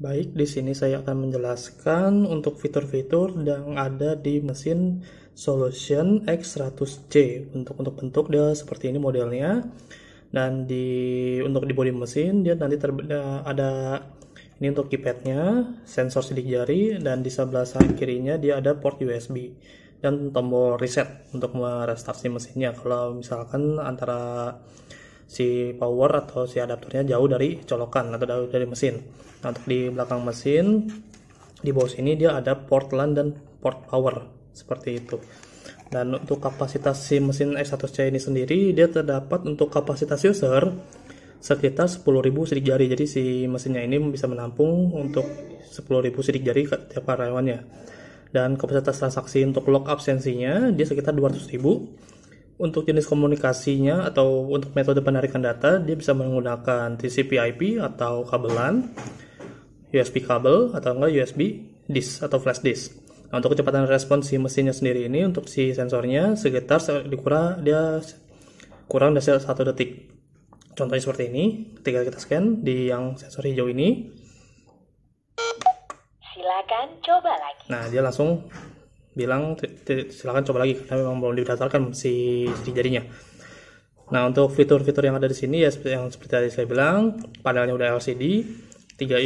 Baik, di sini saya akan menjelaskan untuk fitur-fitur yang ada di mesin Solution X100C. Untuk bentuk dia seperti ini modelnya. Dan untuk di bodi mesin dia nanti ada ini untuk keypadnya, sensor sidik jari, dan di sebelah kirinya dia ada port USB dan tombol reset untuk merestart si mesinnya kalau misalkan antara si power atau si adaptornya jauh dari colokan atau jauh dari mesin. Nah, untuk di belakang mesin di bawah sini dia ada port LAN dan port power seperti itu. Dan untuk kapasitas si mesin X100C ini sendiri dia terdapat untuk kapasitas user sekitar 10.000 sidik jari. Jadi si mesinnya ini bisa menampung untuk 10.000 sidik jari ke tiap karyawannya. Dan kapasitas transaksi untuk log absensinya dia sekitar 200.000. Untuk jenis komunikasinya atau untuk metode penarikan data dia bisa menggunakan TCP/IP atau kabel LAN, USB kabel atau enggak USB disk atau flash disk. Nah, untuk kecepatan respons si mesinnya sendiri ini untuk si sensornya sekitar dia kurang dari 1 detik. Contohnya seperti ini, ketika kita scan di yang sensor hijau ini. Silakan coba lagi. Nah, dia langsung bilang silakan coba lagi karena memang belum didaftarkan si sidik jarinya. Nah, untuk fitur-fitur yang ada di sini ya yang seperti tadi saya bilang, panelnya udah LCD 3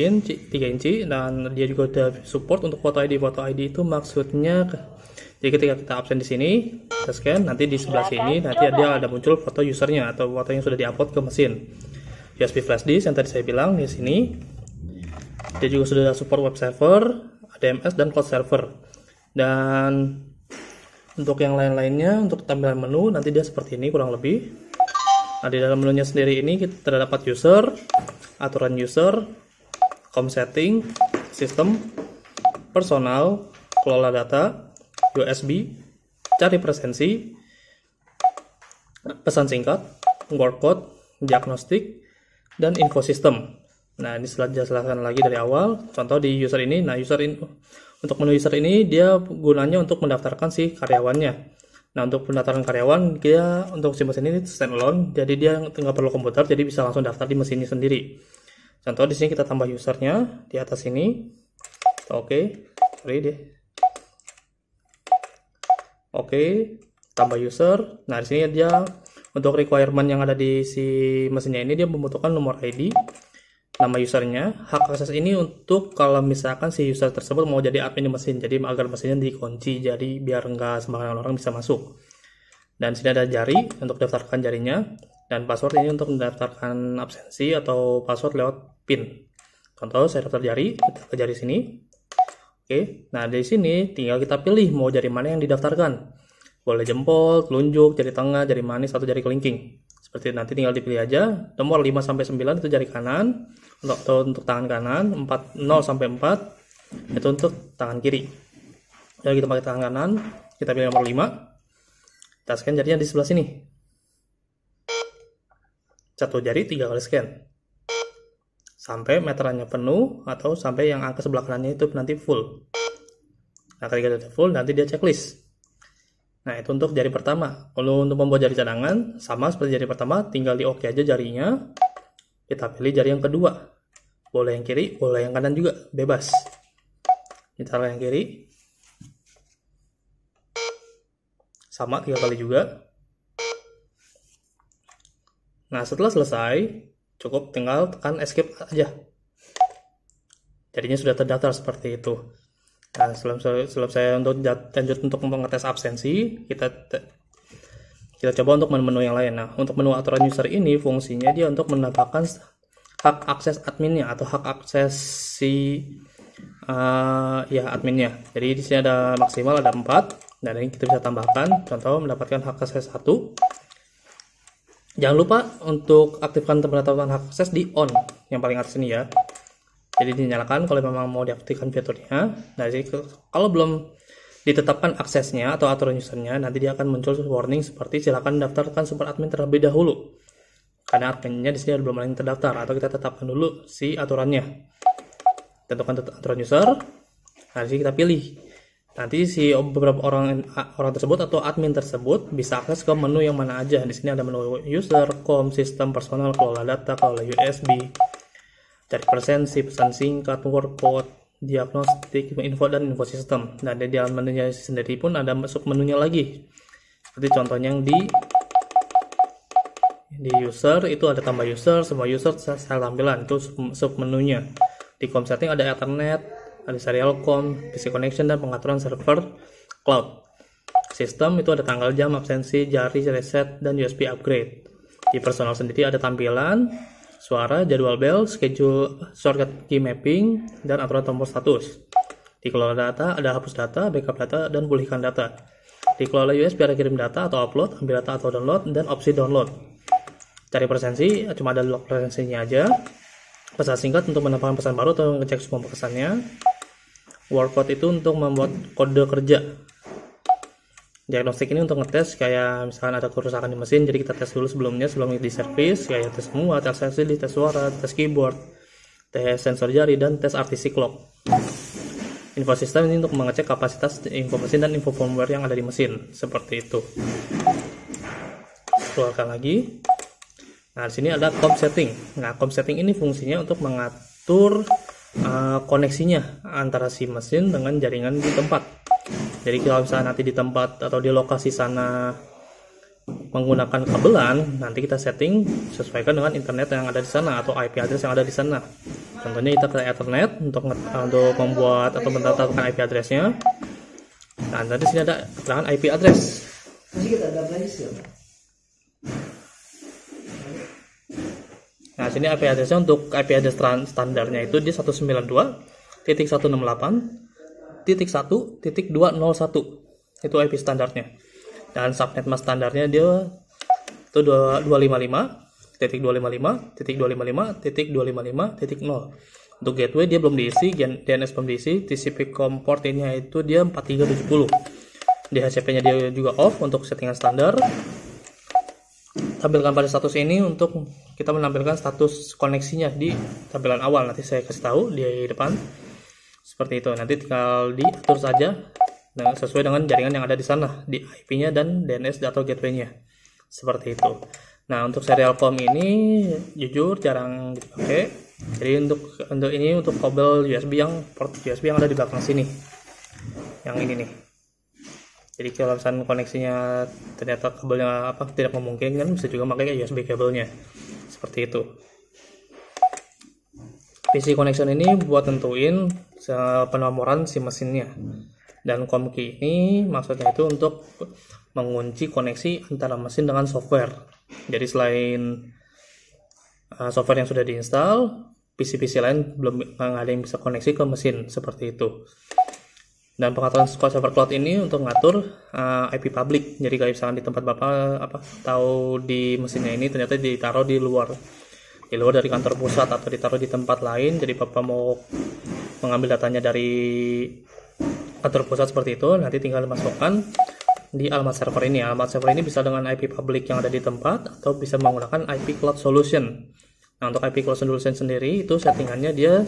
inci dan dia juga udah support untuk foto ID. Foto ID itu maksudnya jadi ketika kita absen di sini, kita scan, nanti di sebelah sini nanti dia ada muncul foto usernya atau foto yang sudah diupload ke mesin. USB flash disk yang tadi saya bilang di sini. Dia juga sudah support web server, ADMS dan cloud server. Dan untuk yang lain-lainnya, untuk tampilan menu nanti dia seperti ini kurang lebih. Nah, di dalam menunya sendiri ini kita terdapat user, aturan user, com setting, sistem, personal, kelola data, USB, cari presensi, pesan singkat, workcode, diagnostik, dan info sistem. Nah, ini jelaskan lagi dari awal. Contoh di user ini, untuk menu user ini dia gunanya untuk mendaftarkan si karyawannya. Nah, untuk pendaftaran karyawan dia untuk si mesin ini standalone, jadi dia nggak perlu komputer, jadi bisa langsung daftar di mesinnya sendiri. Contoh di sini kita tambah usernya di atas ini. Oke, tambah user. Nah, di sini dia untuk requirement yang ada di si mesinnya ini dia membutuhkan nomor ID, nama usernya, hak akses ini untuk kalau misalkan si user tersebut mau jadi admin di mesin, jadi agar mesinnya dikunci, jadi biar nggak sembarangan orang bisa masuk. Dan sini ada jari untuk daftarkan jarinya, dan password ini untuk mendaftarkan absensi atau password lewat PIN. Contoh saya daftar jari, kita ke jari sini. Oke, nah di sini tinggal kita pilih mau jari mana yang didaftarkan. Boleh jempol, telunjuk, jari tengah, jari manis, atau jari kelingking. Seperti nanti tinggal dipilih aja. Nomor 5-9 itu jari kanan untuk tangan kanan, 0-4 itu untuk tangan kiri. Jadi kita pakai tangan kanan, kita pilih nomor 5. Kita scan jarinya di sebelah sini. Satu jari 3 kali scan. Sampai meterannya penuh atau sampai yang angka sebelah kanannya itu nanti full. Nah, ketika sudah full nanti dia checklist. Nah, itu untuk jari pertama. Kalau untuk membuat jari cadangan, sama seperti jari pertama, tinggal di OK aja jarinya. Kita pilih jari yang kedua. Boleh yang kiri, boleh yang kanan juga, bebas. Kita yang kiri. Sama 3 kali juga. Nah, setelah selesai, cukup tinggal tekan escape aja. Jadinya sudah terdaftar seperti itu. Nah, sebelum saya lanjut untuk mengetes absensi, kita coba untuk menu yang lain. Nah, untuk menu aturan user ini fungsinya dia untuk menambahkan hak akses adminnya atau hak akses si adminnya. Jadi di sini ada maksimal ada 4. Dan ini kita bisa tambahkan. Contoh mendapatkan hak akses 1. Jangan lupa untuk aktifkan penetapan hak akses di on yang paling atas ini ya. Jadi dinyalakan kalau memang mau diaktifkan fiturnya. Nah, jadi kalau belum ditetapkan aksesnya atau aturan usernya, nanti dia akan muncul warning seperti silakan daftarkan super admin terlebih dahulu. Karena adminnya di sini belum ada yang terdaftar, atau kita tetapkan dulu si aturannya. Tentukan aturan user. Nah, di sini kita pilih. Nanti si beberapa orang tersebut atau admin tersebut bisa akses ke menu yang mana aja. Di sini ada menu user, com, sistem, personal, kelola data, kelola USB, cari presensi, pesan singkat, workcode, diagnostik, info dan info sistem. Nah, di dalam menunya sendiri pun ada masuk menunya lagi. Seperti contohnya yang di user itu ada tambah user, semua user style tampilan itu sub menunya. Di com setting ada Ethernet, ada serial com, PC connection dan pengaturan server cloud. Sistem itu ada tanggal jam, absensi, jari, reset, dan USB upgrade. Di personal sendiri ada tampilan, suara, jadwal bel, schedule, shortcut key mapping, dan aturan tombol status. Di kelola data ada hapus data, backup data, dan pulihkan data. Di kelola USB ada kirim data atau upload, ambil data atau download, dan opsi download. Cari presensi, cuma ada log presensinya aja. Pesan singkat untuk menambahkan pesan baru atau ngecek semua pesannya. Workcode itu untuk membuat kode kerja. Diagnostik ini untuk ngetes kayak misalkan ada kerusakan di mesin, jadi kita tes dulu sebelum di servis, kayak tes semua, tes LCD, tes suara, tes keyboard, tes sensor jari, dan tes RTC clock. Info sistem ini untuk mengecek kapasitas info mesin dan info firmware yang ada di mesin, seperti itu. Keluarkan lagi. Nah, di sini ada com setting. Nah, com setting ini fungsinya untuk mengatur koneksinya antara si mesin dengan jaringan di tempat. Jadi kalau misalnya nanti di tempat atau di lokasi sana menggunakan kabelan, nanti kita setting sesuaikan dengan internet yang ada di sana atau IP address yang ada di sana. Contohnya kita ke Ethernet untuk membuat atau mendatakan IP addressnya. Nah, nanti sini ada keterangan IP address. Nah, sini IP addressnya untuk IP address standarnya itu di 192.168.1.201 itu IP standarnya. Dan subnet mask standarnya dia itu 255.255.255.255.0. Untuk gateway dia belum diisi, DNS belum diisi, TCP COM port-nya itu dia 4370. DHCP-nya dia juga off untuk settingan standar. Tampilkan pada status ini untuk kita menampilkan status koneksinya di tampilan awal. Nanti saya kasih tahu di depan. Seperti itu, nanti tinggal diatur saja sesuai dengan jaringan yang ada di sana, di IP-nya dan DNS atau gateway-nya. Seperti itu. Nah, untuk serial com ini jujur jarang dipakai. Jadi untuk ini untuk kabel USB port USB yang ada di belakang sini. Yang ini nih. Jadi kalau misalnya koneksinya ternyata kabelnya tidak memungkinkan, bisa juga pakai USB kabelnya. Seperti itu. PC connection ini buat tentuin penomoran si mesinnya, dan com key ini maksudnya itu untuk mengunci koneksi antara mesin dengan software. Jadi selain software yang sudah diinstal, PC-PC lain belum ada yang bisa koneksi ke mesin, seperti itu. Dan pengaturan server cloud ini untuk ngatur IP public. Jadi kalau misalkan di tempat bapak tahu di mesinnya ini ternyata ditaruh di luar dari kantor pusat atau ditaruh di tempat lain, jadi bapak mau mengambil datanya dari kantor pusat seperti itu, nanti tinggal dimasukkan di alamat server ini. Alamat server ini bisa dengan IP public yang ada di tempat atau bisa menggunakan IP cloud solution. Nah, untuk IP cloud solution sendiri itu settingannya dia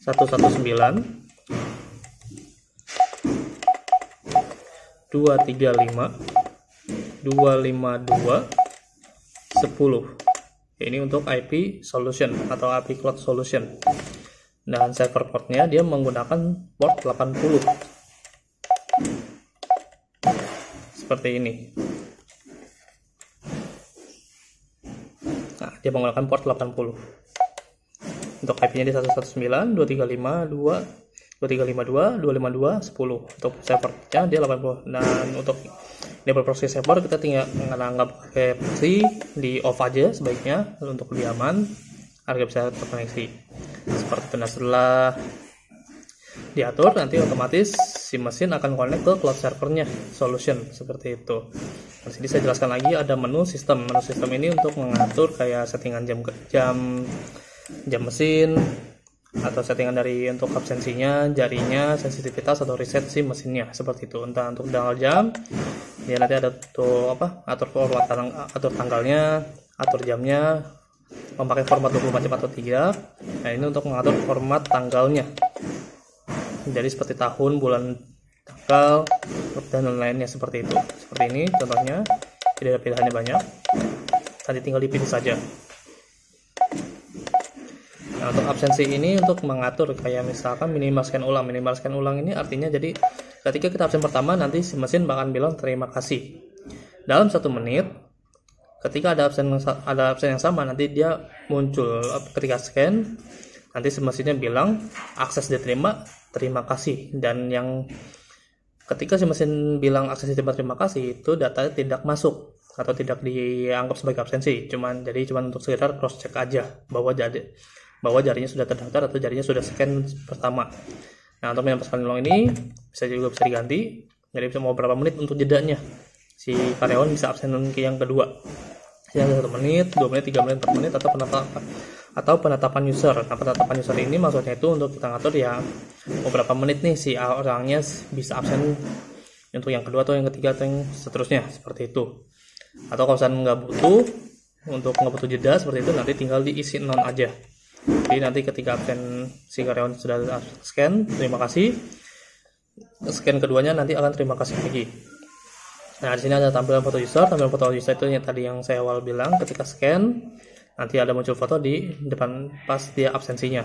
119 235 252 10. Ini untuk IP solution atau IP cloud solution. Dan server portnya dia menggunakan port 80. Seperti ini. Nah, dia menggunakan port 80. Untuk IP-nya di 119 235 252 10. Untuk servernya dia 80. Dan untuk double proxy server kita tinggal menganggap pakai proxy di off aja sebaiknya untuk lebih aman agar bisa terkoneksi seperti itu. Nah, setelah diatur nanti otomatis si mesin akan connect ke cloud servernya solution, seperti itu. Di sini saya jelaskan lagi ada menu sistem. Menu sistem ini untuk mengatur kayak settingan jam mesin atau settingan dari untuk absensinya, jarinya, sensitivitas atau reset si mesinnya, seperti itu. Entah untuk tanggal jam, dia nanti ada tuh atur format atur tanggalnya, atur jamnya, memakai format 24 jam atau tidak. Nah, ini untuk mengatur format tanggalnya. Jadi seperti tahun, bulan, tanggal, dan lain-lainnya seperti itu. Seperti ini contohnya, tidak ada pilihannya banyak. Nanti tinggal dipilih saja. Nah, untuk absensi ini untuk mengatur kayak misalkan minimal scan ulang. Minimal scan ulang ini artinya jadi ketika kita absen pertama nanti si mesin bakal bilang terima kasih. Dalam 1 menit ketika ada absen yang sama nanti dia muncul ketika scan, nanti si mesinnya bilang akses diterima, terima kasih. Dan yang ketika si mesin bilang akses diterima, terima kasih, itu datanya tidak masuk atau tidak dianggap sebagai absensi. Cuman untuk sekedar cross check aja bahwa jarinya sudah terdaftar atau jarinya sudah scan pertama. Nah, untuk menyampaikan ulang ini bisa diganti. Jadi bisa mau berapa menit untuk jedanya. Si karyawan bisa absen ke yang kedua. Yang 1 menit, 2 menit, 3 menit, 4 menit atau penetapan user. Nah, penetapan user ini maksudnya itu untuk kita ngatur ya beberapa menit nih si orangnya bisa absen untuk yang kedua atau yang ketiga atau yang seterusnya, seperti itu. Atau kalau misalnya nggak butuh jeda seperti itu, nanti tinggal diisi non aja. Jadi nanti ketika absen si karyawan sudah scan terima kasih, scan keduanya nanti akan terima kasih lagi. Nah, di sini ada tampilan foto user. Tampilan foto user itu yang tadi yang saya awal bilang, ketika scan nanti ada muncul foto di depan pas dia absensinya.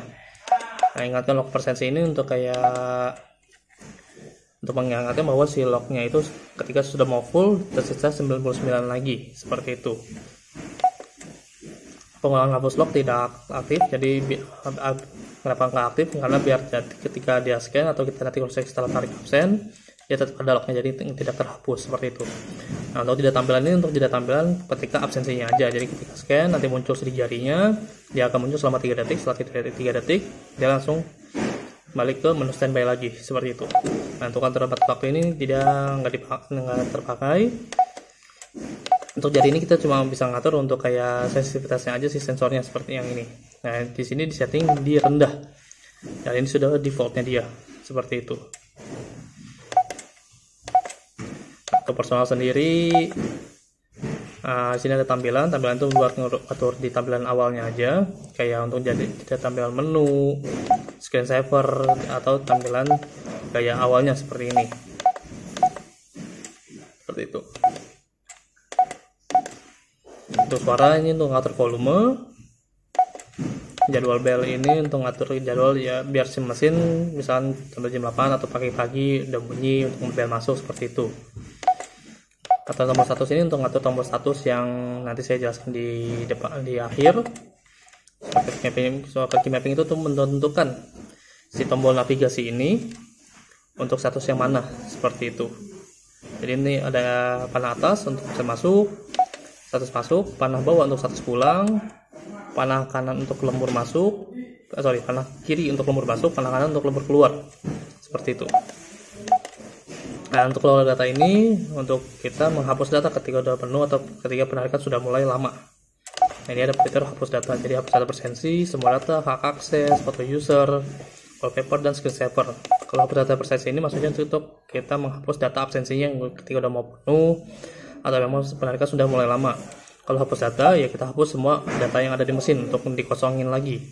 Nah, ingatkan log absensi ini untuk mengingatkan bahwa si lognya itu ketika sudah mau full tersisa 99 lagi, seperti itu. Pengulangan hapus log tidak aktif, jadi kenapa nggak aktif? Karena biar ketika dia scan atau kita nanti cross check setelah tarik absen, dia tetap ada lognya, jadi tidak terhapus, seperti itu. Nah, untuk jeda tampilan ini untuk jeda tampilan ketika absensinya aja. Jadi ketika scan nanti muncul di jarinya, dia akan muncul selama 3 detik. Setelah 3 detik dia langsung balik ke menu standby lagi, seperti itu. Nah, untuk atur waktu ini nggak terpakai. Untuk jari ini kita cuma bisa ngatur untuk kayak sensitivitasnya aja, si sensornya seperti yang ini. Nah, di sini di setting di rendah. Dan ini sudah defaultnya dia, seperti itu. Untuk personal sendiri, di sini ada tampilan itu buat ngatur di tampilan awalnya aja, kayak untuk jadi tampilan menu, screensaver atau tampilan gaya awalnya seperti ini, seperti itu. Untuk suara ini untuk ngatur volume, jadwal bel ini untuk ngatur jadwal ya biar si mesin misalkan sampai jam 8 atau pagi-pagi udah bunyi untuk bel masuk, seperti itu. Atau tombol status ini untuk ngatur tombol status yang nanti saya jelaskan di akhir. Key mapping itu untuk menentukan si tombol navigasi ini untuk status yang mana, seperti itu. Jadi ini ada panah atas untuk bisa masuk, status masuk, panah bawah untuk status pulang, panah kanan untuk lembur masuk, panah kiri untuk lembur masuk, panah kanan untuk lembur keluar, seperti itu. Nah, untuk kelola data ini untuk kita menghapus data ketika sudah penuh atau ketika penarikan sudah mulai lama. Nah, ini ada fitur hapus data, jadi hapus data persensi, semua data, hak akses, foto user, wallpaper, dan screensaver. Kalau hapus data persensi ini maksudnya untuk kita menghapus data absensinya yang ketika sudah mau penuh atau memang penarikan sudah mulai lama. Kalau hapus data ya kita hapus semua data yang ada di mesin untuk dikosongin lagi.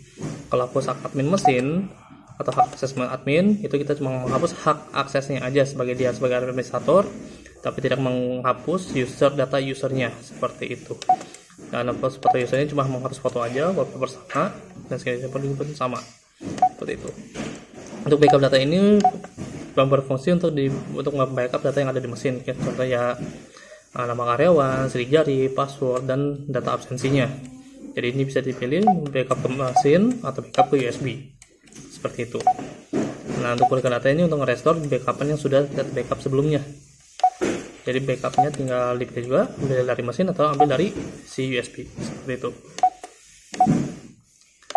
Kalau hapus hak admin mesin atau hak akses admin, itu kita cuma menghapus hak aksesnya aja sebagai administrator, tapi tidak menghapus data usernya, seperti itu. Dan foto usernya cuma menghapus foto aja, wallpaper sama, dan screensaver pun sama, seperti itu. Untuk backup data ini berfungsi untuk membackup data yang ada di mesin, contohnya nama karyawan, sidik jari, password, dan data absensinya. Jadi ini bisa dipilih backup ke mesin atau backup ke USB, seperti itu. Nah, untuk pulihkan data ini untuk nge-restore backup yang sudah backup sebelumnya. Jadi backupnya tinggal dipilih juga, ambil dari mesin atau ambil dari si USB, seperti itu.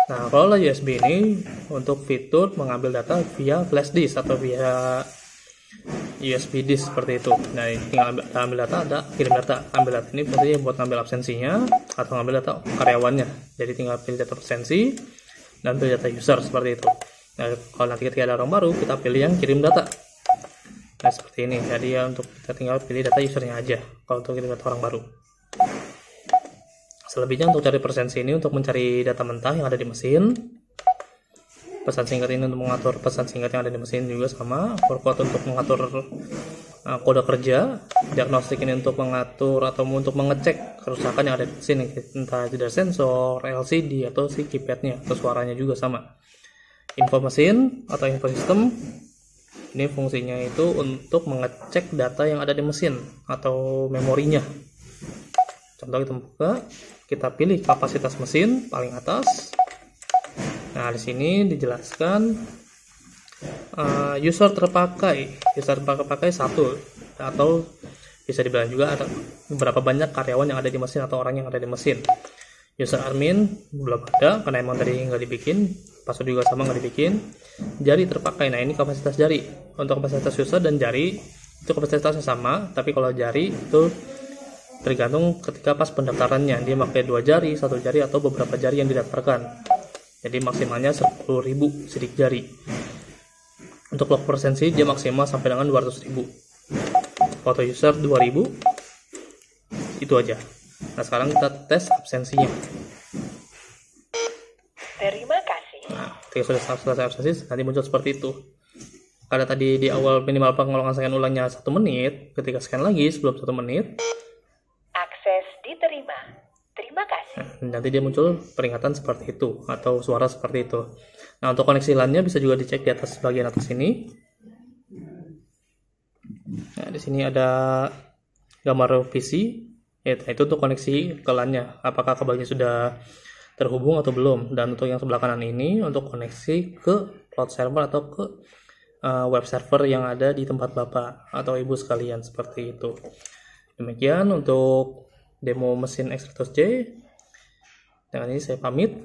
Nah, kalau USB ini untuk fitur mengambil data via flash disk atau via USB disk, seperti itu. Nah, tinggal ambil data, ada kirim data. Ambil data ini berarti buat ngambil absensinya atau ngambil data karyawannya. Jadi tinggal pilih data absensi dan pilih data user, seperti itu. Nah, kalau nanti ketika ada orang baru, kita pilih yang kirim data. Nah, seperti ini. Jadi ya untuk kita tinggal pilih data usernya aja kalau untuk kirim data orang baru. Selebihnya untuk cari persensi ini untuk mencari data mentah yang ada di mesin. Pesan singkat ini untuk mengatur pesan singkat yang ada di mesin juga sama. Workcode untuk mengatur kode kerja. Diagnostik ini untuk mengatur atau untuk mengecek kerusakan yang ada di sini, entah itu dari sensor, LCD, atau si keypadnya, atau suaranya juga sama. Info mesin atau info sistem, ini fungsinya itu untuk mengecek data yang ada di mesin atau memorinya. Contoh kita buka, kita pilih kapasitas mesin paling atas. Nah, di sini dijelaskan user terpakai 1, atau bisa dibilang juga ada berapa banyak karyawan yang ada di mesin atau orang yang ada di mesin. User admin belum ada karena emang tadi nggak dibikin, password juga sama nggak dibikin. Jari terpakai, nah ini kapasitas jari. Untuk kapasitas user dan jari itu kapasitasnya sama, tapi kalau jari itu tergantung ketika pas pendaftarannya, dia pakai 2 jari, 1 jari, atau beberapa jari yang didaftarkan. Jadi maksimalnya 10.000 sidik jari. Untuk log persensi dia maksimal sampai dengan 200.000. Foto user 2.000. Itu aja. Nah, sekarang kita tes absensinya. Terima kasih. Nah, ketika sudah selesai absensi, nanti muncul seperti itu. Karena tadi di awal minimal pengolongan scan ulangnya 1 menit, ketika scan lagi sebelum 1 menit, Akses diterima. Terima kasih. nah, nanti dia muncul peringatan seperti itu atau suara seperti itu. Nah, untuk koneksi LAN-nya bisa juga dicek di atas bagian atas ini. Nah, di sini ada gambar PC. Itu untuk koneksi ke LAN-nya. Apakah kabelnya sudah terhubung atau belum? Dan untuk yang sebelah kanan ini untuk koneksi ke cloud server atau ke web server yang ada di tempat Bapak atau Ibu sekalian, seperti itu. Demikian untuk demo mesin X100J. Dengan ini saya pamit.